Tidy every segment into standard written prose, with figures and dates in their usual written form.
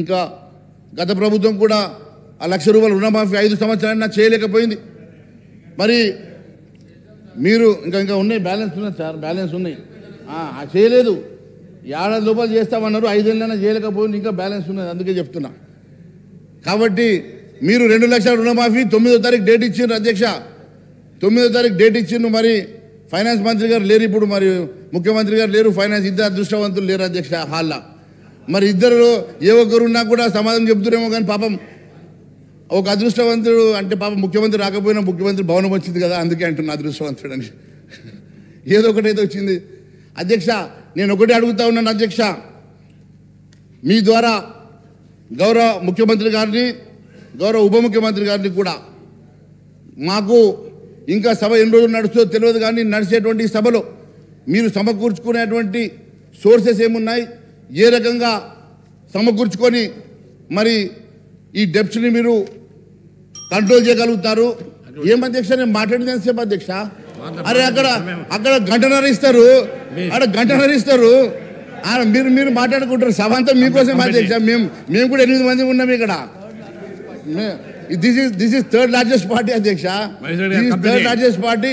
ఇంకా గత ప్రభుత్వం కూడా ఆ ₹1,00,000 రుణమాఫీ 5 సంవత్సరాలైనా చేయలేకపోయింది. మరి మీరు ఇంకా ఉన్నాయి, బ్యాలెన్స్ ఉన్నాయి సార్, బ్యాలెన్స్ ఉన్నాయి, చేయలేదు. ఏడాది లోపల చేస్తామన్నారు, 5 ఏళ్ళైనా చేయలేకపోయింది, ఇంకా బ్యాలెన్స్ ఉన్నది. అందుకే చెప్తున్నా. కాబట్టి మీరు 2 లక్షల రుణమాఫీ 9వ తారీఖు డేట్ ఇచ్చిండ్రు అధ్యక్ష, 9వ తారీఖు డేట్ ఇచ్చిండ్రు. మరి ఫైనాన్స్ మంత్రి గారు లేరు, ఇప్పుడు మరి ముఖ్యమంత్రి గారు లేరు, ఫైనాన్స్ ఇద్దరు అదృష్టవంతులు లేరు అధ్యక్ష హాల్లో. మరి ఇద్దరు ఏ ఒక్కరున్నా కూడా సమాధానం చెప్తురేమో కానీ పాపం ఒక అదృష్టవంతుడు అంటే పాపం ముఖ్యమంత్రి రాకపోయినా ముఖ్యమంత్రి భవనం వచ్చింది కదా, అందుకే అంటున్నా అదృష్టవంతుడు అని. ఏదో ఒకటైతే వచ్చింది అధ్యక్ష. నేను ఒకటి అడుగుతా ఉన్నాను అధ్యక్ష, మీ ద్వారా గౌరవ ముఖ్యమంత్రి గారిని, గౌరవ ఉప ముఖ్యమంత్రి గారిని కూడా, మాకు ఇంకా సభ ఎన్ని రోజులు నడుస్తుందో తెలియదు కానీ నడిచేటువంటి సభలో మీరు సమకూర్చుకునేటువంటి సోర్సెస్ ఏమున్నాయి, ఏ రకంగా సమకూర్చుకొని మరి ఈ డెప్స్ని మీరు కంట్రోల్ చేయగలుగుతారు? ఏం అధ్యక్ష నేను మాట్లాడింది ఎంతసేపు అధ్యక్ష? అరే అక్కడ గంటన్నర ఇస్తారు, అక్కడ గంటన్నర ఇస్తారు, మీరు మాట్లాడుకుంటారు. సభ అంతా మీకోసం అధ్యక్ష. మేము కూడా 8 మంది ఉన్నాం ఇక్కడ. This is third largest party అధ్యక్ష, థర్డ్ లార్జెస్ట్ పార్టీ.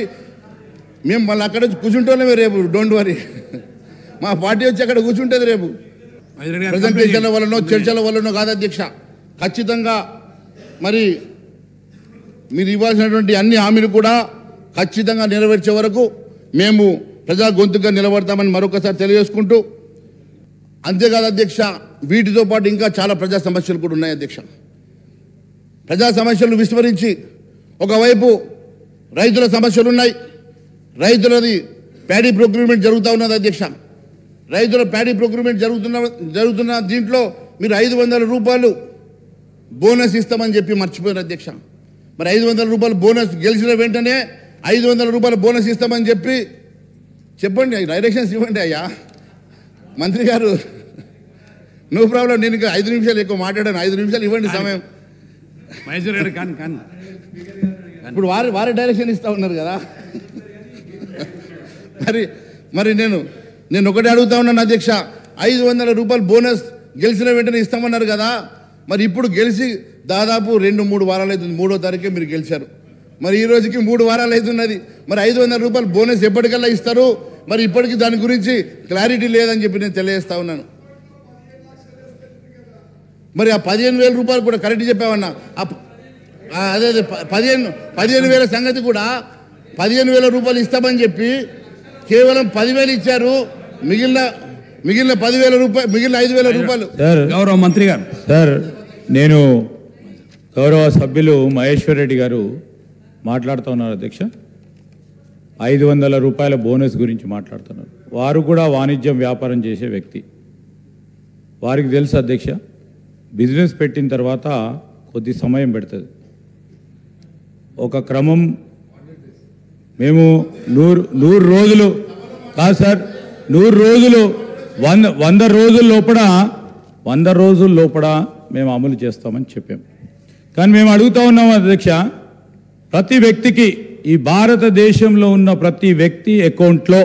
మేము మళ్ళీ అక్కడ కూర్చుంటామే రేపు, డోంట్ వరీ. మా పార్టీ వచ్చి అక్కడ కూర్చుంటుంది రేపు. ప్రజెంటేషన్ల వల్లనో చర్చల వల్లనో కాదు అధ్యక్ష. ఖచ్చితంగా మరి మీరు ఇవ్వాల్సినటువంటి అన్ని హామీలు కూడా ఖచ్చితంగా నెరవేర్చే వరకు మేము ప్రజా గొంతుగా నిలబడతామని మరొకసారి తెలియజేసుకుంటూ, అంతేకాదు అధ్యక్ష, వీటితో పాటు ఇంకా చాలా ప్రజా సమస్యలు కూడా ఉన్నాయి అధ్యక్ష. ప్రజా సమస్యలు విస్మరించి ఒకవైపు రైతుల సమస్యలు ఉన్నాయి, రైతులది ప్యాడీ ప్రొక్యూర్మెంట్ జరుగుతూ ఉన్నది అధ్యక్ష. రైతుల ప్యాడీ ప్రొక్యూర్మెంట్ జరుగుతున్న దీంట్లో మీరు ₹500 బోనస్ ఇస్తామని చెప్పి మర్చిపోయారు అధ్యక్ష. మరి ₹500 బోనస్ గెలిచిన వెంటనే ₹500 బోనస్ ఇస్తామని చెప్పండి, డైరెక్షన్స్ ఇవ్వండి అయ్యా మంత్రి గారు. నో ప్రాబ్లం, నేను ఇంకా 5 నిమిషాలు ఎక్కువ మాట్లాడాను, 5 నిమిషాలు ఇవ్వండి సమయం. ఇప్పుడు వారి డైరెక్షన్ ఇస్తా ఉన్నారు కదా. మరి నేను ఒకటి అడుగుతా ఉన్నాను అధ్యక్ష, ₹500 బోనస్ గెలిచిన వెంటనే ఇస్తామన్నారు కదా. మరి ఇప్పుడు గెలిచి దాదాపు 2-3 వారాలు అవుతుంది, 3వ తారీఖే మీరు గెలిచారు. మరి ఈ రోజుకి 3 వారాలు అవుతున్నది. మరి ₹500 బోనస్ ఎప్పటికల్లా ఇస్తారు? మరి ఇప్పటికీ దాని గురించి క్లారిటీ లేదని చెప్పి నేను తెలియజేస్తా ఉన్నాను. మరి ఆ ₹15,000 కూడా కరెక్ట్ చెప్పామన్నా, అదే 15,000 సంగతి కూడా ₹15,000 ఇస్తామని చెప్పి కేవలం 10,000 ఇచ్చారు. మిగిలిన ₹10,000, మిగిలిన ₹5,000. గౌరవ మంత్రి గారు. సార్, నేను గౌరవ సభ్యులు మహేశ్వర్ రెడ్డి గారు మాట్లాడుతూ ఉన్నారు అధ్యక్ష. ₹500 బోనస్ గురించి మాట్లాడుతున్నారు. వారు కూడా వాణిజ్యం వ్యాపారం చేసే వ్యక్తి. వారికి తెలుసు అధ్యక్ష, బిజినెస్ పెట్టిన తర్వాత కొద్ది సమయం పెడుతుంది. ఒక క్రమం మేము 100 రోజులు కాదు సార్, 100 రోజులు 100 రోజుల లోపల మేము అమలు చేస్తామని చెప్పాం. కానీ మేము అడుగుతూ ఉన్నాం అధ్యక్ష, ప్రతి వ్యక్తికి, ఈ భారతదేశంలో ఉన్న ప్రతి వ్యక్తి అకౌంట్లో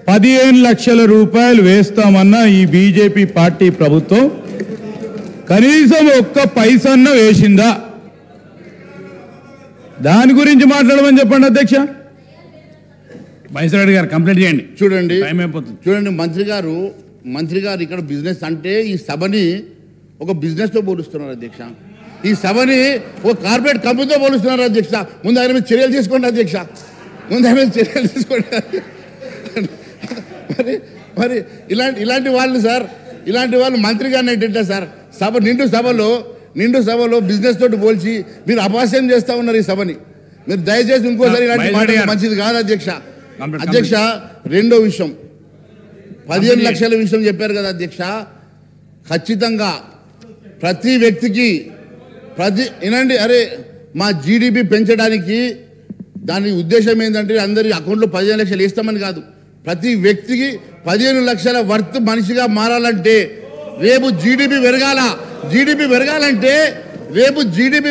15 లక్షల రూపాయలు వేస్తామన్న ఈ బీజేపీ పార్టీ ప్రభుత్వం కనీసం ఒక్క పైసన్న వేసిందా? దాని గురించి మాట్లాడమని చెప్పండి అధ్యక్ష. వైశ్రెడ్డి గారు కంప్లైంట్ చేయండి. చూడండి మంత్రి గారు ఇక్కడ బిజినెస్ అంటే ఈ సభని ఒక బిజినెస్తో పోలుస్తున్నారు అధ్యక్ష. ఈ సభని ఒక కార్పొరేట్ కంపెనీతో పోలుస్తున్నారు అధ్యక్ష. ముందు ఆయన మీద చర్యలు తీసుకోండి అధ్యక్ష, ముందు ఆయన మీద చర్యలు తీసుకోండి. మరి ఇలాంటి వాళ్ళు సార్, ఇలాంటి వాళ్ళు మంత్రి గారిని ఏంటంటే సార్, నిండు సభలో బిజినెస్ తోటి పోల్చి మీరు అపహాస్యం చేస్తూ ఉన్నారు ఈ సభని. మీరు దయచేసి ఇంకోసారి ఇలాంటి మాట మంచిది కాదు అధ్యక్ష. అధ్యక్ష, రెండో విషయం, 15 లక్షల విషయం చెప్పారు కదా అధ్యక్ష. ఖచ్చితంగా ప్రతి వ్యక్తికి వినండి, అరే మా జీడిపి పెంచడానికి దాని ఉద్దేశం ఏంటంటే అందరి అకౌంట్లో 15 లక్షలు వేస్తామని కాదు, ప్రతి వ్యక్తికి 15 లక్షల వర్త్ మనిషిగా మారాలంటే రేపు జీడిపి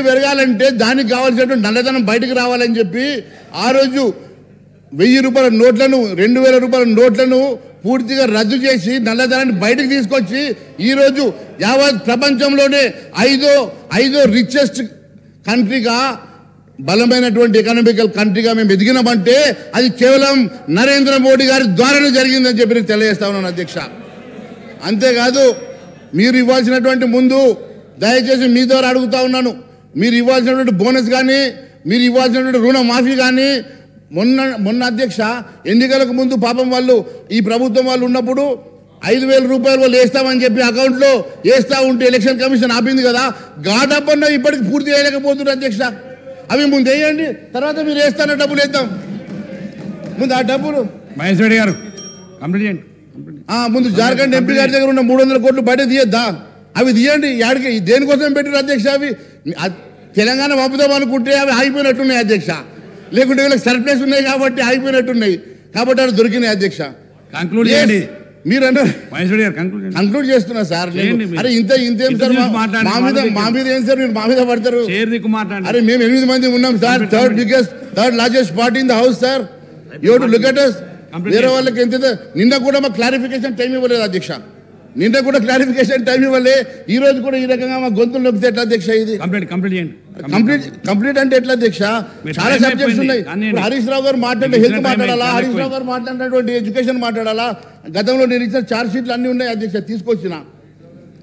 పెరగాలంటే దానికి కావాల్సినటువంటి నల్లధనం బయటకు రావాలని చెప్పి ఆ రోజు ₹1,000 నోట్లను, ₹2,000 నోట్లను పూర్తిగా రద్దు చేసి నల్లధనాన్ని బయటకు తీసుకొచ్చి ఈరోజు యావత్ ప్రపంచంలోనే ఐదో రిచెస్ట్ కంట్రీగా బలమైనటువంటి ఎకనామికల్ కంట్రీగా మేము ఎదిగినామంటే అది కేవలం నరేంద్ర మోడీ గారి ద్వారానే జరిగిందని చెప్పి నేను తెలియజేస్తా ఉన్నాను అధ్యక్ష. అంతేకాదు మీరు ఇవ్వాల్సినటువంటి ముందు దయచేసి మీ ద్వారా అడుగుతా ఉన్నాను, మీరు ఇవ్వాల్సినటువంటి బోనస్ కానీ మీరు ఇవ్వాల్సినటువంటి రుణమాఫీ కానీ మొన్న అధ్యక్ష ఎన్నికలకు ముందు పాపం వాళ్ళు ఈ ప్రభుత్వం వాళ్ళు ఉన్నప్పుడు 5,000 రూపాయలు వాళ్ళు వేస్తామని చెప్పి అకౌంట్లో వేస్తా ఉంటే ఎలక్షన్ కమిషన్ ఆపింది కదా, గాడబ్బన్న ఇప్పటికి పూర్తి చేయలేకపోతున్నారు అధ్యక్ష. అవి ముందు వేయండి, తర్వాత మీరు వేస్తాన డబ్బులు వేద్దాం. ముందు ఆ డబ్బులు మహేష్ రెడ్డి గారు కంప్లీట్ చేయండి. ముందు జార్ఖండ్ ఎంపీ గారి దగ్గర ఉన్న 300 కోట్లు బయట తీయద్దా, అవి తీయండి. యాడికి దేనికోసం పెట్టారు అధ్యక్ష? అవి తెలంగాణ పంపుదాం అనుకుంటే అవి ఆగిపోయినట్టున్నాయి అధ్యక్ష, లేకుంటే వీళ్ళకి సర్ప్లస్ ఉన్నాయి కాబట్టి ఆగిపోయినట్టున్నాయి, కాబట్టి అవి దొరికినాయి అధ్యక్ష. కంక్లూడ్ చేయండి. మీరు అన్నారు మహేష్ రెడ్డి గారు కంక్లూడ్ చేస్తున్నా సార్. అరే ఇంతేం సార్ మా మీద ఏం సార్ మీరు మా మీద పడతారు? అరే మేము 8 మంది ఉన్నాం sir, third largest party in the house sir. You to look at us. వేరే వాళ్ళకి ఎంత నిన్న కూడా మాకు క్లారిఫికేషన్ టైం ఇవ్వలేదు అధ్యక్ష, నిన్న కూడా క్లారిఫికేషన్ టైం ఇవ్వలే. ఈ రోజు కూడా ఈ రకంగా మా గొంతులు నొక్కితే ఎట్లా అధ్యక్ష? ఇది కంప్లీట్ అంటే ఎట్లా అధ్యక్ష? చాలా సబ్జెక్ట్స్ ఉన్నాయి. హరీష్ రావు గారు మాట్లాడే హెల్త్ మాట్లాడాలా, హరీష్ రావు గారు మాట్లాడినటువంటి ఎడ్యుకేషన్ మాట్లాడాలా, గతంలో నేను ఇచ్చిన ఛార్జ్ షీట్లు అన్ని ఉన్నాయి అధ్యక్ష, తీసుకొచ్చిన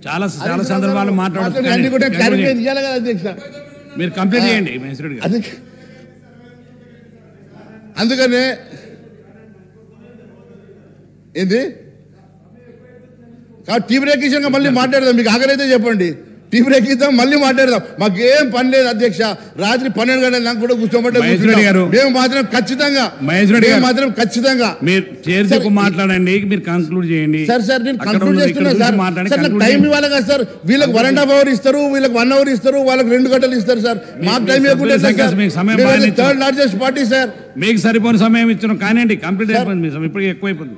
చాలా సందర్భాలు మాట్లాడుతున్నారు. అన్ని కూడా క్లారిఫికేషన్ ఇవ్వాలి కదా అధ్యక్ష. మీరు కంప్లీట్ చేయండి మహేష్ రెడ్డి గారు. అందుకనే ఏంది టీ బ్రేక్ ఇచ్చాక మళ్ళీ మాట్లాడదాం, మీకు ఆగరైతే చెప్పండి, టీ బ్రేక్ ఇద్దాం మళ్ళీ మాట్లాడదాం. మాకేం పని లేదు అధ్యక్ష, రాత్రి 12 గంటల నాకు కూడా కూర్చోబట్టే మేము మాత్రం ఖచ్చితంగా మీరు చేర్చుకు మాట్లాడండి, మీరు కంక్లూడ్ చేయండి. సార్ నేను కంక్లూడ్ చేస్తున్నా సార్. నాకు టైం ఇవ్వాలి కదా సార్, వీళ్ళకి 1.5 hours ఇస్తారు, వీళ్ళకి 1 hour ఇస్తారు, వాళ్ళకి 2 గంటలు ఇస్తారు సార్. మాకు టైం ఇవ్వకుండా థర్డ్ లార్జెస్ట్ పార్టీ సార్, మీకు సరిపోయిన సమయం ఇచ్చిన కానీ కంప్లీట్ అయిపోయింది, ఇప్పటికీ ఎక్కువైపోయింది.